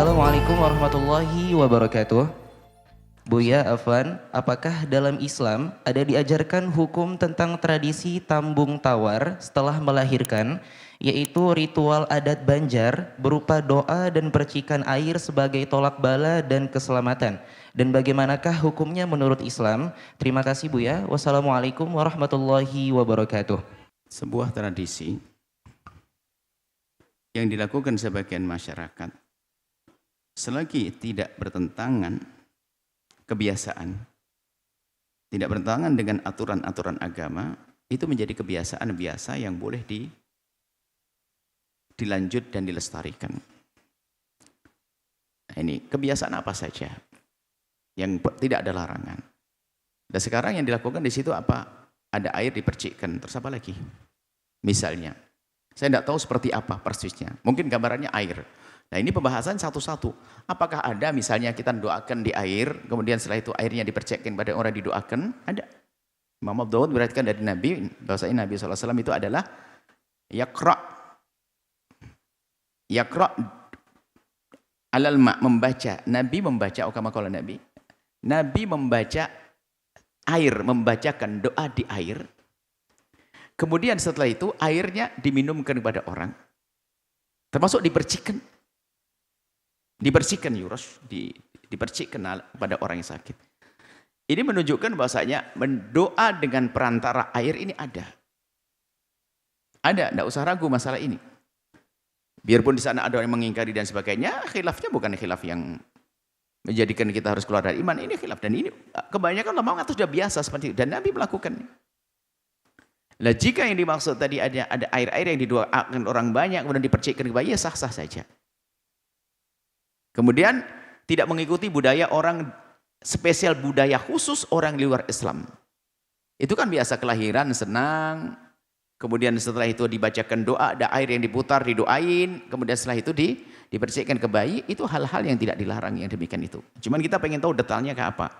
Assalamualaikum warahmatullahi wabarakatuh. Buya Afwan, apakah dalam Islam ada diajarkan hukum tentang tradisi tambung tawar setelah melahirkan, yaitu ritual adat Banjar berupa doa dan percikan air sebagai tolak bala dan keselamatan? Dan bagaimanakah hukumnya menurut Islam? Terima kasih Buya. Wassalamualaikum warahmatullahi wabarakatuh. Sebuah tradisi yang dilakukan sebagian masyarakat selagi tidak bertentangan kebiasaan, tidak bertentangan dengan aturan-aturan agama, itu menjadi kebiasaan biasa yang boleh dilanjut dan dilestarikan. Nah, ini kebiasaan apa saja yang tidak ada larangan. Dan sekarang yang dilakukan di situ apa? Ada air dipercikkan, terus apa lagi? Misalnya, saya tidak tahu seperti apa persisnya. Mungkin gambarannya air. Nah ini pembahasan satu-satu. Apakah ada misalnya kita doakan di air, kemudian setelah itu airnya dipercikkan pada orang didoakan? Ada. Imam Abu Dawud beriwayatkan dari Nabi, bahwasanya Nabi SAW itu adalah Yaqra alal ma, membaca. Nabi membaca, kama qala Nabi. Nabi membaca air, membacakan doa di air. Kemudian setelah itu airnya diminumkan kepada orang. Termasuk dipercikkan. Dipercikkan Yurus, dipercikkan pada orang yang sakit. Ini menunjukkan bahwasanya mendoa dengan perantara air ini ada. Ada, tidak usah ragu masalah ini. Biarpun di sana ada yang mengingkari dan sebagainya, khilafnya bukan khilaf yang menjadikan kita harus keluar dari iman. Ini khilaf, dan ini kebanyakan ulama mengatakan sudah biasa seperti itu. Dan Nabi melakukannya. Lah jika yang dimaksud tadi ada air-air yang didoakan orang banyak kemudian dipercikkan ke bayi, ya sah-sah saja. Kemudian tidak mengikuti budaya orang spesial, budaya khusus orang di luar Islam. Itu kan biasa kelahiran senang, kemudian setelah itu dibacakan doa, ada air yang diputar, didoain, kemudian setelah itu dipercikkan ke bayi, itu hal-hal yang tidak dilarang yang demikian itu. Cuman kita pengen tahu detailnya ke apa.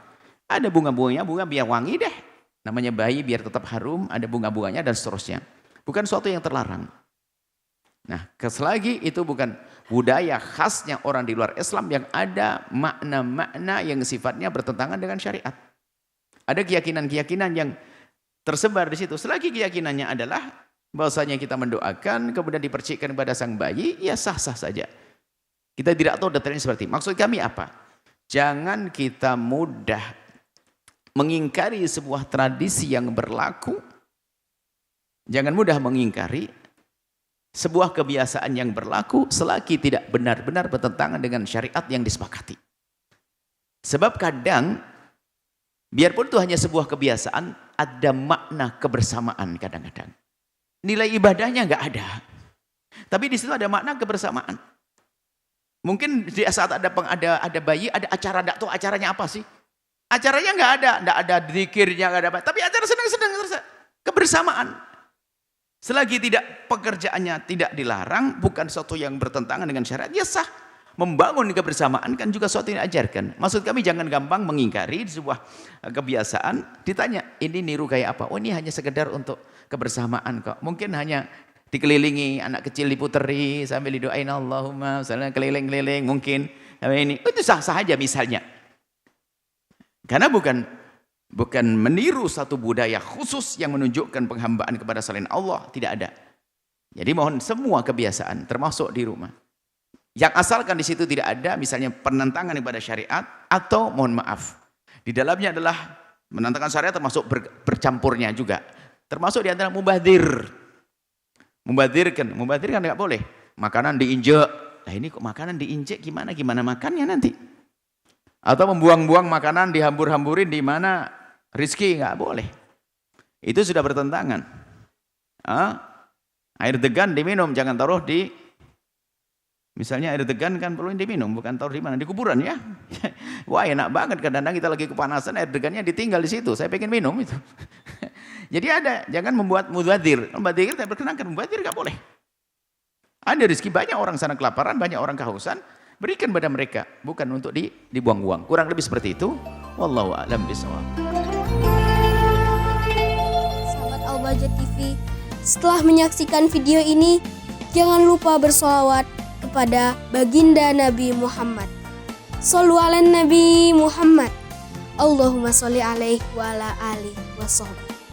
Ada bunga-bunganya, bunga biar wangi deh. Namanya bayi biar tetap harum, ada bunga-bunganya dan seterusnya. Bukan suatu yang terlarang. Nah, selagi itu bukan budaya khasnya orang di luar Islam yang ada makna-makna yang sifatnya bertentangan dengan syariat. Ada keyakinan-keyakinan yang tersebar di situ. Selagi keyakinannya adalah bahwasanya kita mendoakan, kemudian dipercikkan kepada sang bayi, ya sah-sah saja. Kita tidak tahu detailnya seperti itu. Maksud kami apa? Jangan kita mudah mengingkari sebuah tradisi yang berlaku. Jangan mudah mengingkari sebuah kebiasaan yang berlaku selagi tidak benar-benar bertentangan dengan syariat yang disepakati. Sebab kadang, biarpun itu hanya sebuah kebiasaan, ada makna kebersamaan kadang-kadang. Nilai ibadahnya nggak ada. Tapi di situ ada makna kebersamaan. Mungkin di saat ada bayi, ada acara, nggak tahu acaranya apa sih. Acaranya nggak ada dzikirnya, nggak ada apa. Tapi acara senang-senang terus. Kebersamaan. Selagi tidak pekerjaannya tidak dilarang, bukan sesuatu yang bertentangan dengan syariat, ya sah. Membangun kebersamaan kan juga sesuatu yang diajarkan. Maksud kami jangan gampang mengingkari sebuah kebiasaan. Ditanya, ini niru kayak apa? Oh ini hanya sekedar untuk kebersamaan kok. Mungkin hanya dikelilingi, anak kecil diputeri sambil didoain Allahumma, misalnya keliling-keliling mungkin. Ini itu sah-sah aja misalnya. Karena bukan meniru satu budaya khusus yang menunjukkan penghambaan kepada selain Allah, tidak ada. Jadi mohon semua kebiasaan termasuk di rumah yang asalkan di situ tidak ada misalnya penentangan kepada syariat, atau mohon maaf di dalamnya adalah menentangkan syariat termasuk bercampurnya juga, termasuk di antara membadzirkan nggak boleh. Makanan diinjek, nah ini kok makanan diinjek, gimana makannya nanti? Atau membuang-buang makanan, dihambur-hamburin di mana rizki, nggak boleh. Itu sudah bertentangan. Air degan diminum, jangan taruh di, misalnya air degan kan perlu diminum, bukan taruh di mana, di kuburan ya. Wah enak banget, kadang-kadang kita lagi kepanasan, air degannya ditinggal di situ, saya pengen minum itu. Jadi ada, jangan membuat mubadzir. Mubadzir tidak berkenankan, mubadzir nggak boleh. Ada rezeki, banyak orang sana kelaparan, banyak orang kehausan, berikan pada mereka, bukan untuk dibuang-buang. Kurang lebih seperti itu. Wallahu a'lam bishawab. Sahabat Al-Bahjah TV, setelah menyaksikan video ini, jangan lupa bersolawat kepada baginda Nabi Muhammad. Shollu ala Nabi Muhammad. Allahumma sholli alaihi wa ala alihi wa sahbihi.